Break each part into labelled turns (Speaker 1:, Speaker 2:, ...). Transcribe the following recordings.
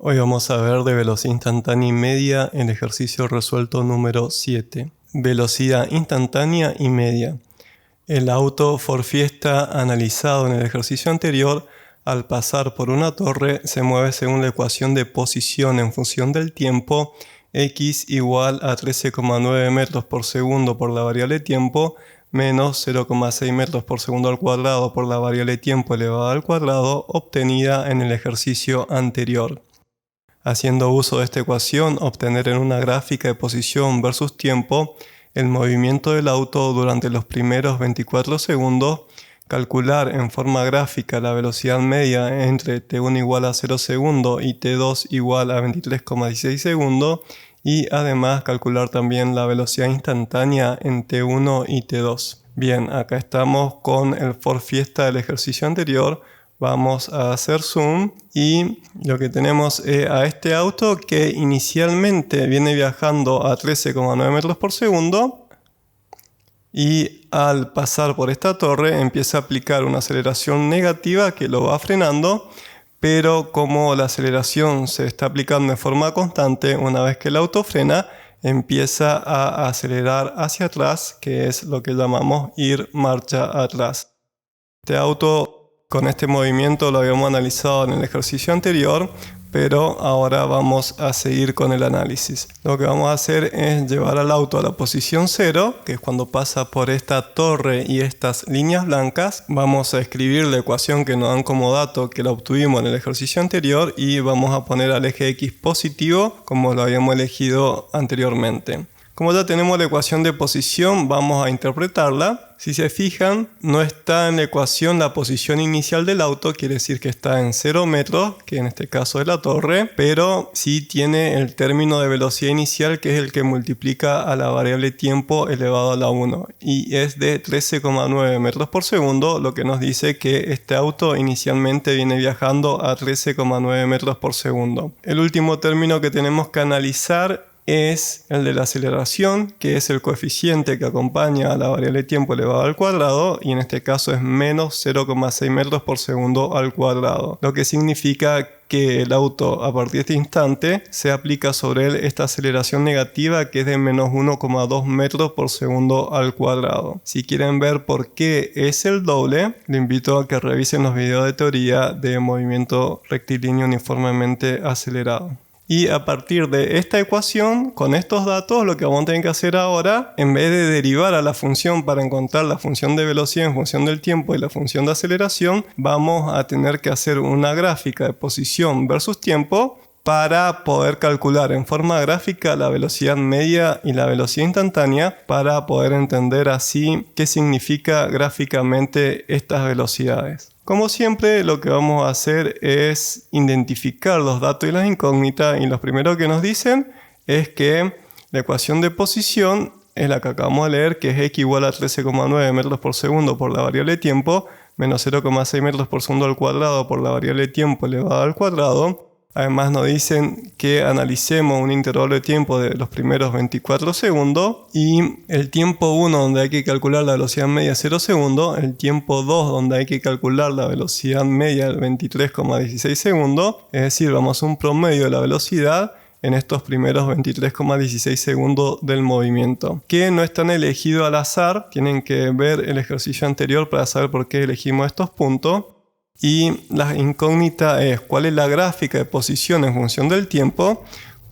Speaker 1: Hoy vamos a ver de velocidad instantánea y media el ejercicio resuelto número 7. Velocidad instantánea y media. El auto Ford Fiesta analizado en el ejercicio anterior, al pasar por una torre, se mueve según la ecuación de posición en función del tiempo, x igual a 13,9 metros por segundo por la variable tiempo, menos 0,6 metros por segundo al cuadrado por la variable tiempo elevada al cuadrado, obtenida en el ejercicio anterior. Haciendo uso de esta ecuación, obtener en una gráfica de posición versus tiempo el movimiento del auto durante los primeros 24 segundos, calcular en forma gráfica la velocidad media entre t1 igual a 0 segundos y t2 igual a 23,16 segundos y además calcular también la velocidad instantánea en t1 y t2. Bien, acá estamos con el Ford Fiesta del ejercicio anterior. Vamos a hacer zoom y lo que tenemos es a este auto que inicialmente viene viajando a 13,9 metros por segundo y al pasar por esta torre empieza a aplicar una aceleración negativa que lo va frenando, pero como la aceleración se está aplicando de forma constante, una vez que el auto frena empieza a acelerar hacia atrás, que es lo que llamamos ir marcha atrás. Este auto con este movimiento lo habíamos analizado en el ejercicio anterior, pero ahora vamos a seguir con el análisis. Lo que vamos a hacer es llevar al auto a la posición 0, que es cuando pasa por esta torre y estas líneas blancas. Vamos a escribir la ecuación que nos dan como dato que la obtuvimos en el ejercicio anterior y vamos a poner al eje X positivo como lo habíamos elegido anteriormente. Como ya tenemos la ecuación de posición, vamos a interpretarla. Si se fijan, no está en la ecuación la posición inicial del auto, quiere decir que está en 0 metros, que en este caso es la torre, pero sí tiene el término de velocidad inicial, que es el que multiplica a la variable tiempo elevado a la 1, y es de 13,9 metros por segundo, lo que nos dice que este auto inicialmente viene viajando a 13,9 metros por segundo. El último término que tenemos que analizar es el de la aceleración, que es el coeficiente que acompaña a la variable tiempo elevado al cuadrado, y en este caso es menos 0,6 metros por segundo al cuadrado, lo que significa que el auto a partir de este instante se aplica sobre él esta aceleración negativa, que es de menos 1,2 metros por segundo al cuadrado. Si quieren ver por qué es el doble, les invito a que revisen los videos de teoría de movimiento rectilíneo uniformemente acelerado. Y a partir de esta ecuación, con estos datos, lo que vamos a tener que hacer ahora, en vez de derivar a la función para encontrar la función de velocidad en función del tiempo y la función de aceleración, vamos a tener que hacer una gráfica de posición versus tiempo para poder calcular en forma gráfica la velocidad media y la velocidad instantánea, para poder entender así qué significa gráficamente estas velocidades. Como siempre, lo que vamos a hacer es identificar los datos y las incógnitas, y lo primero que nos dicen es que la ecuación de posición es la que acabamos de leer, que es x igual a 13,9 metros por segundo por la variable tiempo, menos 0,6 metros por segundo al cuadrado por la variable tiempo elevada al cuadrado. Además nos dicen que analicemos un intervalo de tiempo de los primeros 24 segundos y el tiempo 1 donde hay que calcular la velocidad media 0 segundos, el tiempo 2 donde hay que calcular la velocidad media del 23,16 segundos, es decir, vamos a un promedio de la velocidad en estos primeros 23,16 segundos del movimiento, que no están elegidos al azar, tienen que ver el ejercicio anterior para saber por qué elegimos estos puntos. Y la incógnita es cuál es la gráfica de posición en función del tiempo,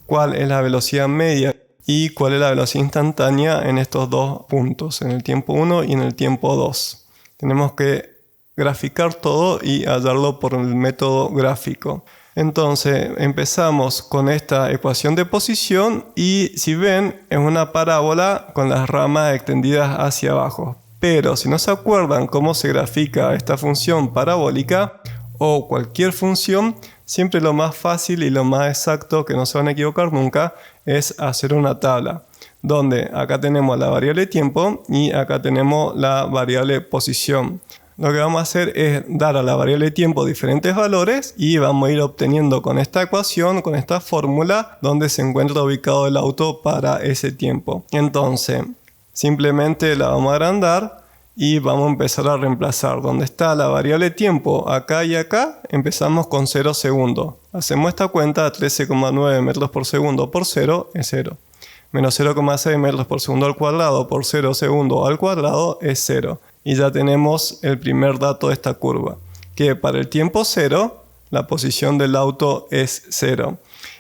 Speaker 1: cuál es la velocidad media y cuál es la velocidad instantánea en estos dos puntos, en el tiempo 1 y en el tiempo 2. Tenemos que graficar todo y hallarlo por el método gráfico. Entonces empezamos con esta ecuación de posición y si ven es una parábola con las ramas extendidas hacia abajo. Pero si no se acuerdan cómo se grafica esta función parabólica o cualquier función, siempre lo más fácil y lo más exacto, que no se van a equivocar nunca, es hacer una tabla, donde acá tenemos la variable tiempo y acá tenemos la variable posición. Lo que vamos a hacer es dar a la variable tiempo diferentes valores y vamos a ir obteniendo con esta ecuación, con esta fórmula, donde se encuentra ubicado el auto para ese tiempo. Entonces, simplemente la vamos a agrandar y vamos a empezar a reemplazar. Donde está la variable tiempo acá y acá, empezamos con 0 segundos. Hacemos esta cuenta, 13,9 metros por segundo por 0 es 0. Menos 0,6 metros por segundo al cuadrado por 0 segundos al cuadrado es 0. Y ya tenemos el primer dato de esta curva, que para el tiempo 0, la posición del auto es 0.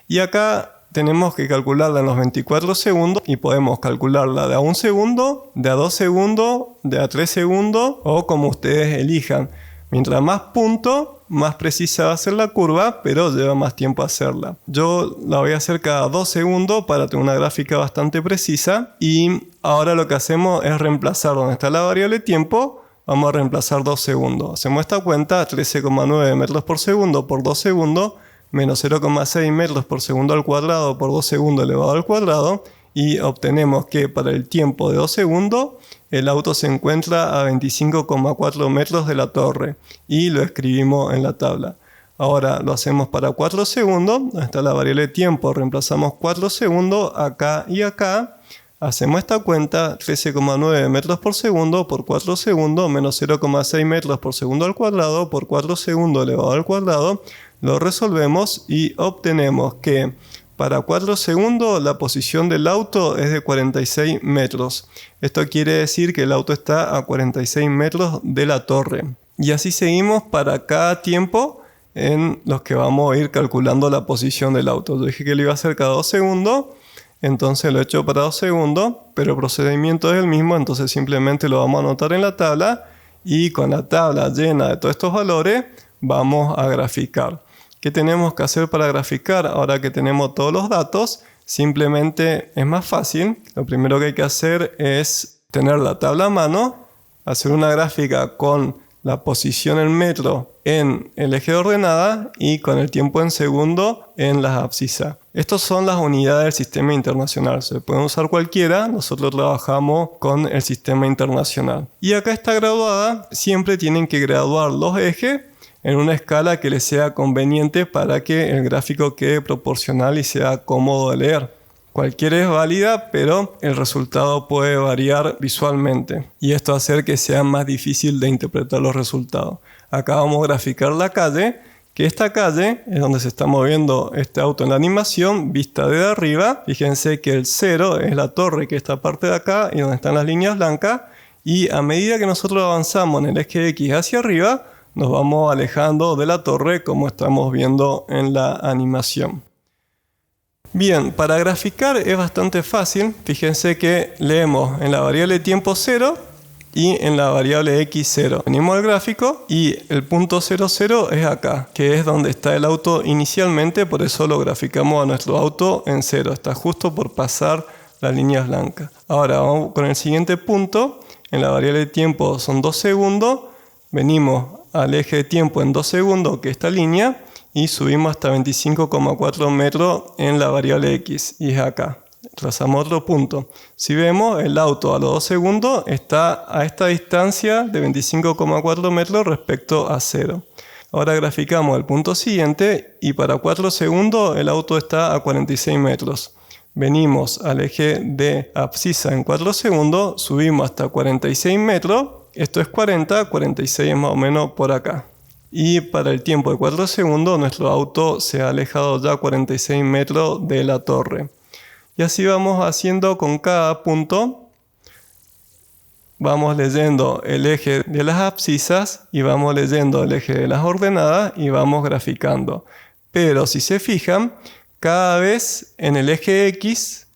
Speaker 1: Y acá tenemos que calcularla en los 24 segundos y podemos calcularla de a 1 segundo, de a 2 segundos, de a 3 segundos o como ustedes elijan. Mientras más puntos, más precisa va a ser la curva, pero lleva más tiempo hacerla. Yo la voy a hacer cada 2 segundos para tener una gráfica bastante precisa. Y ahora lo que hacemos es reemplazar donde está la variable tiempo. Vamos a reemplazar 2 segundos. Hacemos esta cuenta, 13,9 metros por segundo por 2 segundos, menos 0,6 metros por segundo al cuadrado por 2 segundos elevado al cuadrado. Y obtenemos que para el tiempo de 2 segundos, el auto se encuentra a 25,4 metros de la torre y lo escribimos en la tabla. Ahora lo hacemos para 4 segundos, donde está la variable tiempo, reemplazamos 4 segundos acá y acá. Hacemos esta cuenta, 13,9 metros por segundo por 4 segundos, menos 0,6 metros por segundo al cuadrado por 4 segundos elevado al cuadrado. Lo resolvemos y obtenemos que para 4 segundos la posición del auto es de 46 metros. Esto quiere decir que el auto está a 46 metros de la torre. Y así seguimos para cada tiempo en los que vamos a ir calculando la posición del auto. Yo dije que lo iba a hacer cada 2 segundos, entonces lo he hecho para 2 segundos, pero el procedimiento es el mismo, entonces simplemente lo vamos a anotar en la tabla y con la tabla llena de todos estos valores vamos a graficar. ¿Qué tenemos que hacer para graficar? Ahora que tenemos todos los datos, simplemente es más fácil. Lo primero que hay que hacer es tener la tabla a mano, hacer una gráfica con la posición en metro en el eje de ordenada y con el tiempo en segundo en las abscisas. Estas son las unidades del sistema internacional. Se pueden usar cualquiera, nosotros trabajamos con el sistema internacional. Y acá está graduada, siempre tienen que graduar los ejes en una escala que les sea conveniente para que el gráfico quede proporcional y sea cómodo de leer. Cualquiera es válida, pero el resultado puede variar visualmente y esto hace que sea más difícil de interpretar los resultados. Acá vamos a graficar la calle, que esta calle es donde se está moviendo este auto en la animación, vista de arriba. Fíjense que el 0 es la torre, que es esta parte de acá y donde están las líneas blancas, y a medida que nosotros avanzamos en el eje X hacia arriba, nos vamos alejando de la torre como estamos viendo en la animación. Bien, para graficar es bastante fácil. Fíjense que leemos en la variable tiempo 0 y en la variable x 0. Venimos al gráfico y el punto 0, 0 es acá, que es donde está el auto inicialmente, por eso lo graficamos a nuestro auto en 0. Está justo por pasar las líneas blancas. Ahora vamos con el siguiente punto. En la variable tiempo son 2 segundos. Venimos al eje de tiempo en 2 segundos, que es esta línea, y subimos hasta 25,4 metros en la variable x, y es acá. Trazamos otro punto. Si vemos, el auto a los 2 segundos está a esta distancia de 25,4 metros respecto a 0. Ahora graficamos el punto siguiente y para 4 segundos el auto está a 46 metros. Venimos al eje de abscisa en 4 segundos, subimos hasta 46 metros. Esto es 40, 46 es más o menos por acá. Y para el tiempo de 4 segundos nuestro auto se ha alejado ya 46 metros de la torre. Y así vamos haciendo con cada punto. Vamos leyendo el eje de las abscisas y vamos leyendo el eje de las ordenadas y vamos graficando. Pero si se fijan, cada vez en el eje X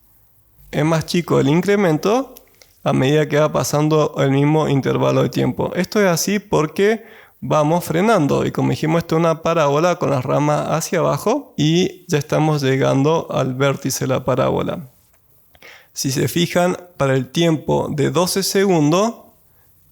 Speaker 1: es más chico el incremento a medida que va pasando el mismo intervalo de tiempo. Esto es así porque vamos frenando y como dijimos, esto es una parábola con las ramas hacia abajo y ya estamos llegando al vértice de la parábola. Si se fijan, para el tiempo de 12 segundos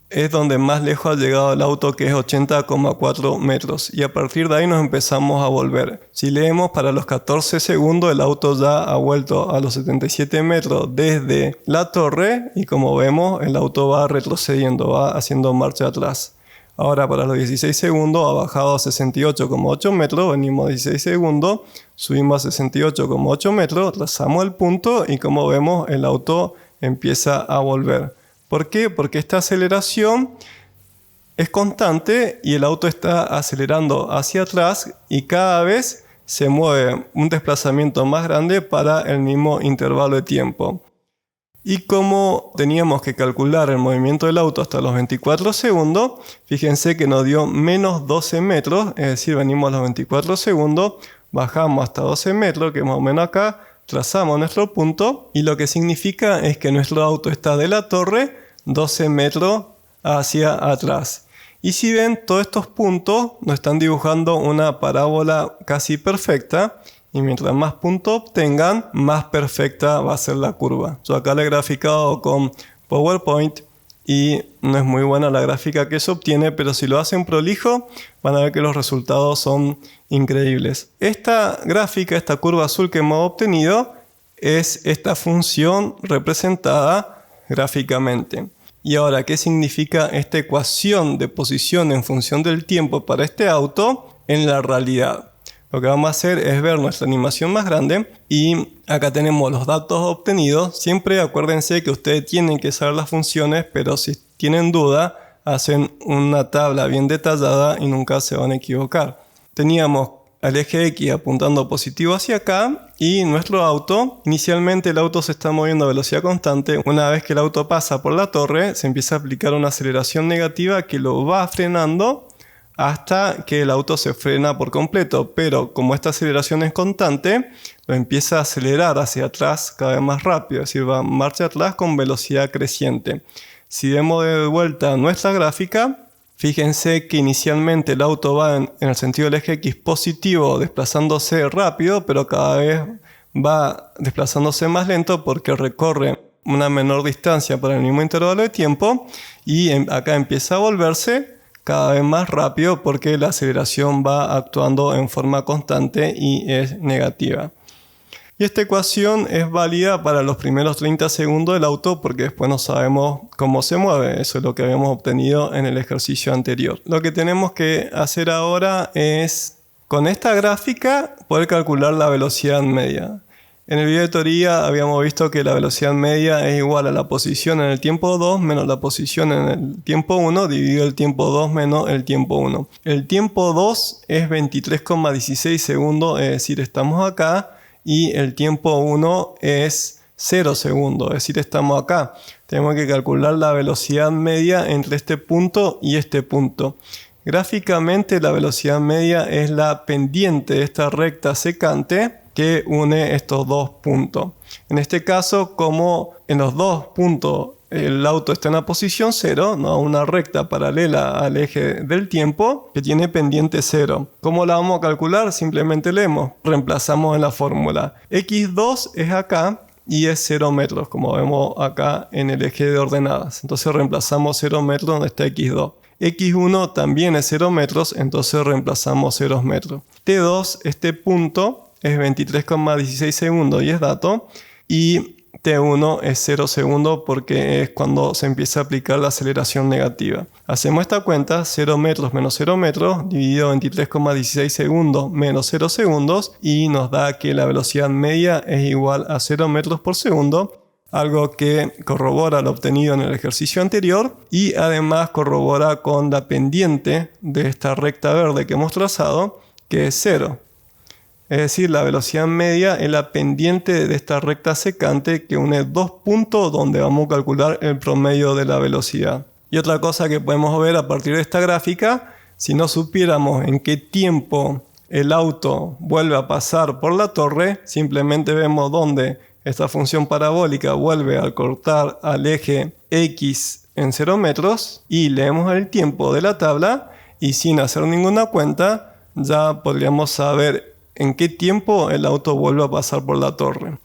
Speaker 1: es donde más lejos ha llegado el auto, que es 80,4 metros. Y a partir de ahí nos empezamos a volver. Si leemos, para los 14 segundos el auto ya ha vuelto a los 77 metros desde la torre. Y como vemos, el auto va retrocediendo, va haciendo marcha atrás. Ahora para los 16 segundos ha bajado a 68,8 metros. Venimos a 16 segundos, subimos a 68,8 metros, trazamos el punto y como vemos el auto empieza a volver. ¿Por qué? Porque esta aceleración es constante y el auto está acelerando hacia atrás y cada vez se mueve un desplazamiento más grande para el mismo intervalo de tiempo. Y como teníamos que calcular el movimiento del auto hasta los 24 segundos, fíjense que nos dio menos 12 metros, es decir, venimos a los 24 segundos, bajamos hasta 12 metros, que es más o menos acá, trazamos nuestro punto, y lo que significa es que nuestro auto está de la torre 12 metros hacia atrás. Y si ven, todos estos puntos nos están dibujando una parábola casi perfecta, y mientras más puntos obtengan, más perfecta va a ser la curva. Yo acá la he graficado con PowerPoint y no es muy buena la gráfica que se obtiene, pero si lo hacen prolijo, van a ver que los resultados son increíbles. Esta gráfica, esta curva azul que hemos obtenido, es esta función representada gráficamente. Y ahora, ¿qué significa esta ecuación de posición en función del tiempo para este auto en la realidad? Lo que vamos a hacer es ver nuestra animación más grande y acá tenemos los datos obtenidos. Siempre acuérdense que ustedes tienen que saber las funciones, pero si tienen duda, hacen una tabla bien detallada y nunca se van a equivocar. Teníamos al eje X apuntando positivo hacia acá y nuestro auto, inicialmente el auto se está moviendo a velocidad constante. Una vez que el auto pasa por la torre, se empieza a aplicar una aceleración negativa que lo va frenando hasta que el auto se frena por completo, pero como esta aceleración es constante, lo empieza a acelerar hacia atrás cada vez más rápido, es decir, va marcha atrás con velocidad creciente. Si vemos de vuelta nuestra gráfica, fíjense que inicialmente el auto va en el sentido del eje X positivo, desplazándose rápido, pero cada vez va desplazándose más lento porque recorre una menor distancia para el mismo intervalo de tiempo, y acá empieza a volverse cada vez más rápido porque la aceleración va actuando en forma constante y es negativa. Y esta ecuación es válida para los primeros 30 segundos del auto porque después no sabemos cómo se mueve. Eso es lo que habíamos obtenido en el ejercicio anterior. Lo que tenemos que hacer ahora es, con esta gráfica, poder calcular la velocidad media. En el video de teoría habíamos visto que la velocidad media es igual a la posición en el tiempo 2 menos la posición en el tiempo 1 dividido el tiempo 2 menos el tiempo 1. El tiempo 2 es 23,16 segundos, es decir, estamos acá, y el tiempo 1 es 0 segundos, es decir, estamos acá. Tenemos que calcular la velocidad media entre este punto y este punto. Gráficamente la velocidad media es la pendiente de esta recta secante que une estos dos puntos. En este caso, como en los dos puntos el auto está en la posición 0, ¿no? Una recta paralela al eje del tiempo que tiene pendiente 0. ¿Cómo la vamos a calcular? Simplemente leemos, reemplazamos en la fórmula. X2 es acá y es 0 metros, como vemos acá en el eje de ordenadas. Entonces reemplazamos 0 metros donde está X2. X1 también es 0 metros, entonces reemplazamos 0 metros. T2, este punto, es 23,16 segundos y es dato, y T1 es 0 segundos porque es cuando se empieza a aplicar la aceleración negativa. Hacemos esta cuenta, 0 metros menos 0 metros, dividido 23,16 segundos menos 0 segundos, y nos da que la velocidad media es igual a 0 metros por segundo, algo que corrobora lo obtenido en el ejercicio anterior y además corrobora con la pendiente de esta recta verde que hemos trazado, que es 0. Es decir, la velocidad media es la pendiente de esta recta secante que une dos puntos donde vamos a calcular el promedio de la velocidad. Y otra cosa que podemos ver a partir de esta gráfica, si no supiéramos en qué tiempo el auto vuelve a pasar por la torre, simplemente vemos dónde esta función parabólica vuelve a cortar al eje X en 0 metros y leemos el tiempo de la tabla y sin hacer ninguna cuenta ya podríamos saber en qué tiempo el auto vuelve a pasar por la torre.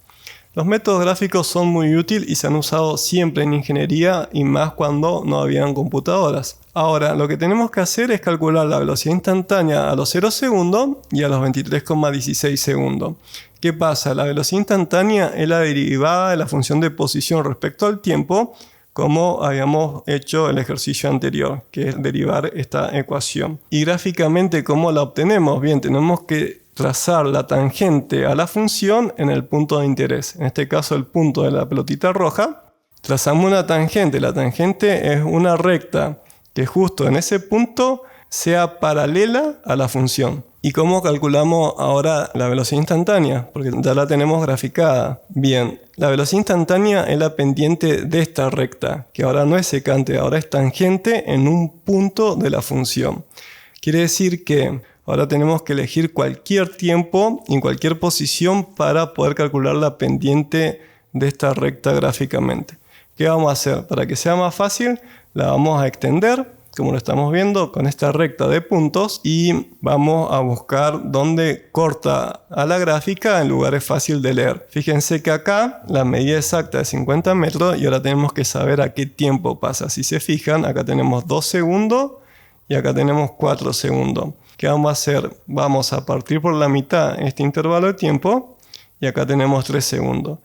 Speaker 1: Los métodos gráficos son muy útiles y se han usado siempre en ingeniería y más cuando no habían computadoras. Ahora, lo que tenemos que hacer es calcular la velocidad instantánea a los 0 segundos y a los 23,16 segundos. ¿Qué pasa? La velocidad instantánea es la derivada de la función de posición respecto al tiempo, como habíamos hecho el ejercicio anterior, que es derivar esta ecuación. Y gráficamente, ¿cómo la obtenemos? Bien, tenemos que trazar la tangente a la función en el punto de interés. En este caso, el punto de la pelotita roja. Trazamos una tangente. La tangente es una recta que justo en ese punto sea paralela a la función. ¿Y cómo calculamos ahora la velocidad instantánea? Porque ya la tenemos graficada. Bien, la velocidad instantánea es la pendiente de esta recta, que ahora no es secante, ahora es tangente en un punto de la función. Quiere decir que ahora tenemos que elegir cualquier tiempo y cualquier posición para poder calcular la pendiente de esta recta gráficamente. ¿Qué vamos a hacer? Para que sea más fácil, la vamos a extender, como lo estamos viendo, con esta recta de puntos, y vamos a buscar dónde corta a la gráfica en lugares fáciles de leer. Fíjense que acá la medida exacta es 50 metros y ahora tenemos que saber a qué tiempo pasa. Si se fijan, acá tenemos 2 segundos y acá tenemos 4 segundos. ¿Qué vamos a hacer? Vamos a partir por la mitad este intervalo de tiempo y acá tenemos 3 segundos.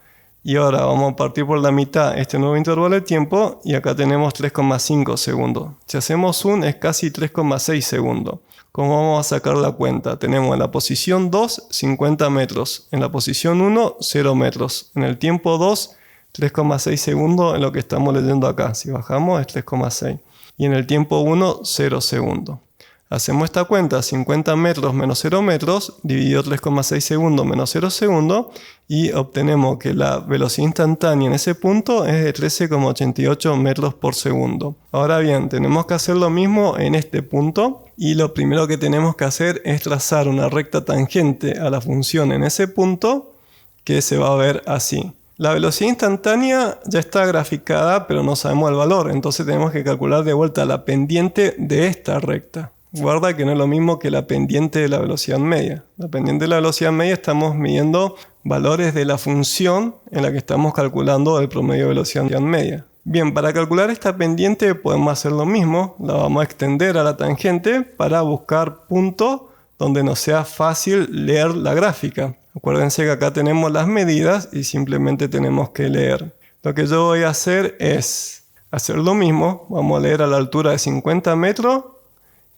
Speaker 1: Y ahora vamos a partir por la mitad este nuevo intervalo de tiempo y acá tenemos 3,5 segundos. Si hacemos zoom es casi 3,6 segundos. ¿Cómo vamos a sacar la cuenta? Tenemos en la posición 2, 50 metros. En la posición 1, 0 metros. En el tiempo 2, 3,6 segundos en lo que estamos leyendo acá. Si bajamos es 3,6. Y en el tiempo 1, 0 segundos. Hacemos esta cuenta, 50 metros menos 0 metros, dividido 3,6 segundos menos 0 segundos, y obtenemos que la velocidad instantánea en ese punto es de 13,88 metros por segundo. Ahora bien, tenemos que hacer lo mismo en este punto, y lo primero que tenemos que hacer es trazar una recta tangente a la función en ese punto, que se va a ver así. La velocidad instantánea ya está graficada, pero no sabemos el valor, entonces tenemos que calcular de vuelta la pendiente de esta recta. Guarda que no es lo mismo que la pendiente de la velocidad media. La pendiente de la velocidad media estamos midiendo valores de la función en la que estamos calculando el promedio de velocidad media. Bien, para calcular esta pendiente podemos hacer lo mismo. La vamos a extender a la tangente para buscar puntos donde nos sea fácil leer la gráfica. Acuérdense que acá tenemos las medidas y simplemente tenemos que leer. Lo que yo voy a hacer es hacer lo mismo. Vamos a leer a la altura de 50 metros.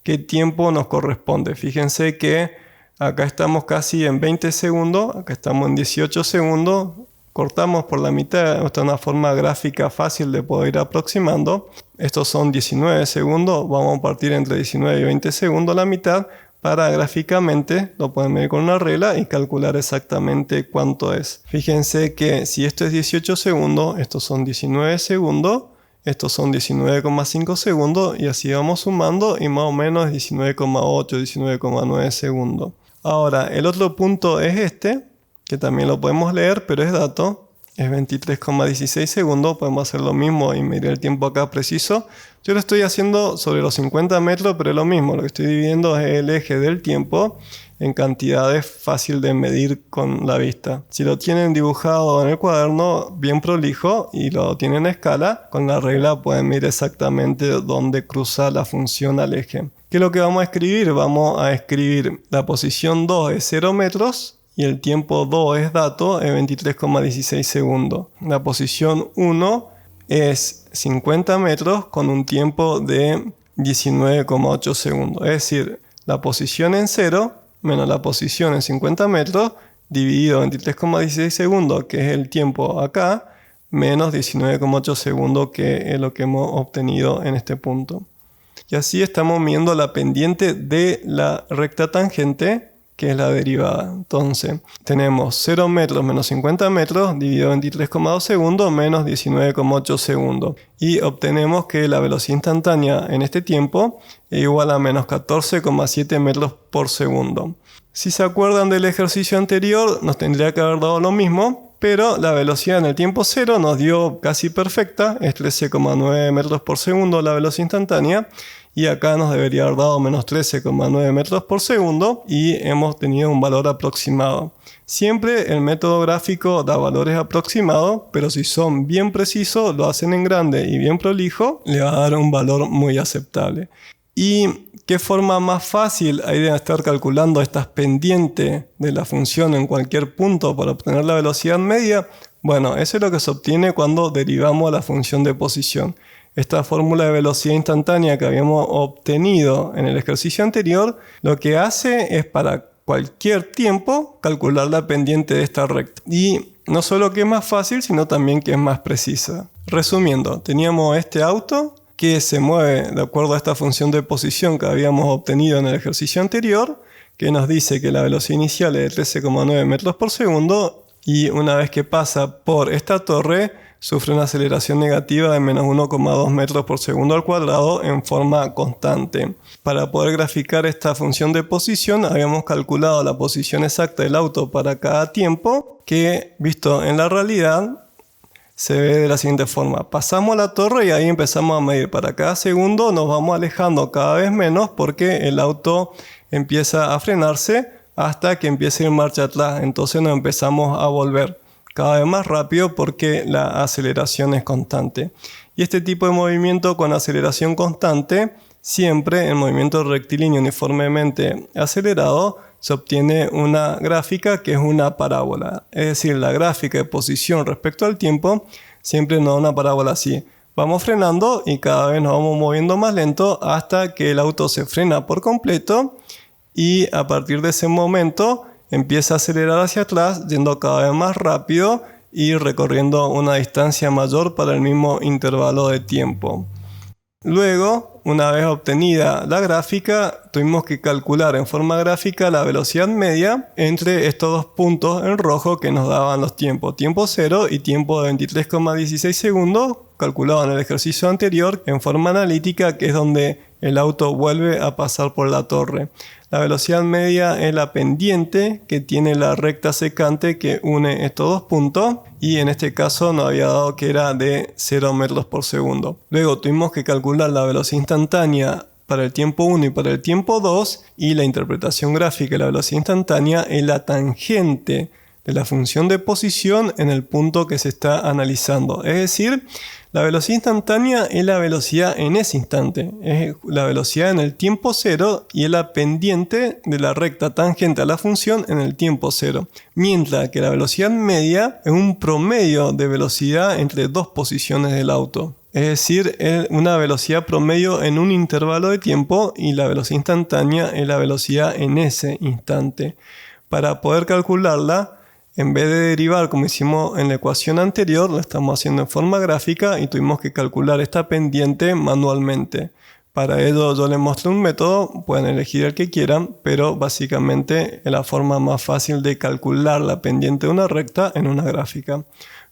Speaker 1: ¿Qué tiempo nos corresponde? Fíjense que acá estamos casi en 20 segundos, acá estamos en 18 segundos, cortamos por la mitad, esta es una forma gráfica fácil de poder ir aproximando. Estos son 19 segundos, vamos a partir entre 19 y 20 segundos la mitad para gráficamente, lo pueden medir con una regla y calcular exactamente cuánto es. Fíjense que si esto es 18 segundos, estos son 19 segundos, estos son 19,5 segundos y así vamos sumando y más o menos 19,8, 19,9 segundos. Ahora, el otro punto es este, que también lo podemos leer, pero es dato. Es 23,16 segundos, podemos hacer lo mismo y medir el tiempo acá preciso. Yo lo estoy haciendo sobre los 50 metros, pero es lo mismo. Lo que estoy dividiendo es el eje del tiempo en cantidades fácil de medir con la vista. Si lo tienen dibujado en el cuaderno bien prolijo y lo tienen a escala, con la regla pueden medir exactamente dónde cruza la función al eje. ¿Qué es lo que vamos a escribir? Vamos a escribir la posición 2 es 0 metros y el tiempo 2 es dato, es 23,16 segundos. La posición 1 es 50 metros con un tiempo de 19,8 segundos. Es decir, la posición en 0 menos la posición en 50 metros dividido 23,16 segundos, que es el tiempo acá, menos 19,8 segundos, que es lo que hemos obtenido en este punto. Y así estamos midiendo la pendiente de la recta tangente, que es la derivada. Entonces, tenemos 0 metros menos 50 metros dividido 23,2 segundos menos 19,8 segundos. Y obtenemos que la velocidad instantánea en este tiempo es igual a menos 14,7 metros por segundo. Si se acuerdan del ejercicio anterior, nos tendría que haber dado lo mismo, pero la velocidad en el tiempo 0 nos dio casi perfecta, es 13,9 metros por segundo la velocidad instantánea. Y acá nos debería haber dado menos 13,9 metros por segundo y hemos tenido un valor aproximado. Siempre el método gráfico da valores aproximados, pero si son bien precisos, lo hacen en grande y bien prolijo, le va a dar un valor muy aceptable. ¿Y qué forma más fácil hay de estar calculando estas pendientes de la función en cualquier punto para obtener la velocidad media? Bueno, eso es lo que se obtiene cuando derivamos la función de posición. Esta fórmula de velocidad instantánea que habíamos obtenido en el ejercicio anterior, lo que hace es para cualquier tiempo calcular la pendiente de esta recta. Y no solo que es más fácil, sino también que es más precisa. Resumiendo, teníamos este auto que se mueve de acuerdo a esta función de posición que habíamos obtenido en el ejercicio anterior, que nos dice que la velocidad inicial es de 13,9 metros por segundo y una vez que pasa por esta torre sufre una aceleración negativa de menos 1,2 metros por segundo al cuadrado en forma constante. Para poder graficar esta función de posición habíamos calculado la posición exacta del auto para cada tiempo, que visto en la realidad se ve de la siguiente forma. Pasamos la torre y ahí empezamos a medir. Para cada segundo nos vamos alejando cada vez menos porque el auto empieza a frenarse hasta que empiece a ir marcha atrás. Entonces nos empezamos a volver cada vez más rápido porque la aceleración es constante. Y este tipo de movimiento con aceleración constante, siempre en movimiento rectilíneo uniformemente acelerado, se obtiene una gráfica que es una parábola. Es decir, la gráfica de posición respecto al tiempo siempre nos da una parábola así. Vamos frenando y cada vez nos vamos moviendo más lento hasta que el auto se frena por completo y a partir de ese momento empieza a acelerar hacia atrás, yendo cada vez más rápido y recorriendo una distancia mayor para el mismo intervalo de tiempo. Luego, una vez obtenida la gráfica, tuvimos que calcular en forma gráfica la velocidad media entre estos dos puntos en rojo que nos daban los tiempos. Tiempo 0 y tiempo de 23,16 segundos, calculado en el ejercicio anterior en forma analítica, que es donde el auto vuelve a pasar por la torre. La velocidad media es la pendiente que tiene la recta secante que une estos dos puntos y en este caso nos había dado que era de 0 metros por segundo. Luego tuvimos que calcular la velocidad instantánea para el tiempo 1 y para el tiempo 2 y la interpretación gráfica de la velocidad instantánea es la tangente de la función de posición en el punto que se está analizando. Es decir, la velocidad instantánea es la velocidad en ese instante, es la velocidad en el tiempo 0 y es la pendiente de la recta tangente a la función en el tiempo 0. Mientras que la velocidad media es un promedio de velocidad entre dos posiciones del auto. Es decir, es una velocidad promedio en un intervalo de tiempo y la velocidad instantánea es la velocidad en ese instante. Para poder calcularla, en vez de derivar como hicimos en la ecuación anterior, lo estamos haciendo en forma gráfica y tuvimos que calcular esta pendiente manualmente. Para ello yo les mostré un método, pueden elegir el que quieran, pero básicamente es la forma más fácil de calcular la pendiente de una recta en una gráfica.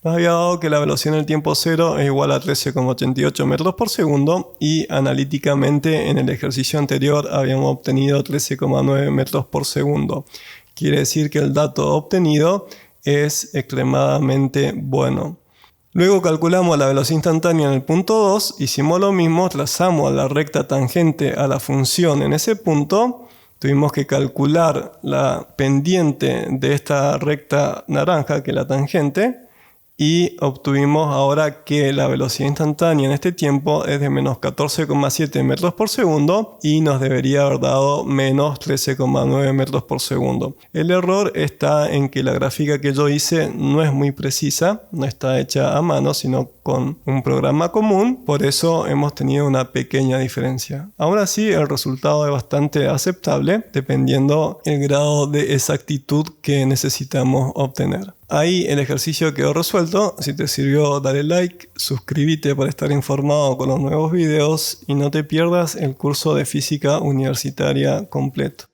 Speaker 1: Nos había dado que la velocidad en el tiempo 0 es igual a 13,88 metros por segundo y analíticamente en el ejercicio anterior habíamos obtenido 13,9 metros por segundo. Quiere decir que el dato obtenido es extremadamente bueno. Luego calculamos la velocidad instantánea en el punto 2, hicimos lo mismo, trazamos la recta tangente a la función en ese punto, tuvimos que calcular la pendiente de esta recta naranja, que es la tangente, y obtuvimos ahora que la velocidad instantánea en este tiempo es de menos 14,7 metros por segundo y nos debería haber dado menos 13,9 metros por segundo. El error está en que la gráfica que yo hice no es muy precisa, no está hecha a mano, sino con un programa común, por eso hemos tenido una pequeña diferencia. Aún así, el resultado es bastante aceptable, dependiendo el grado de exactitud que necesitamos obtener. Ahí el ejercicio quedó resuelto. Si te sirvió, dale like, suscríbete para estar informado con los nuevos videos y no te pierdas el curso de física universitaria completo.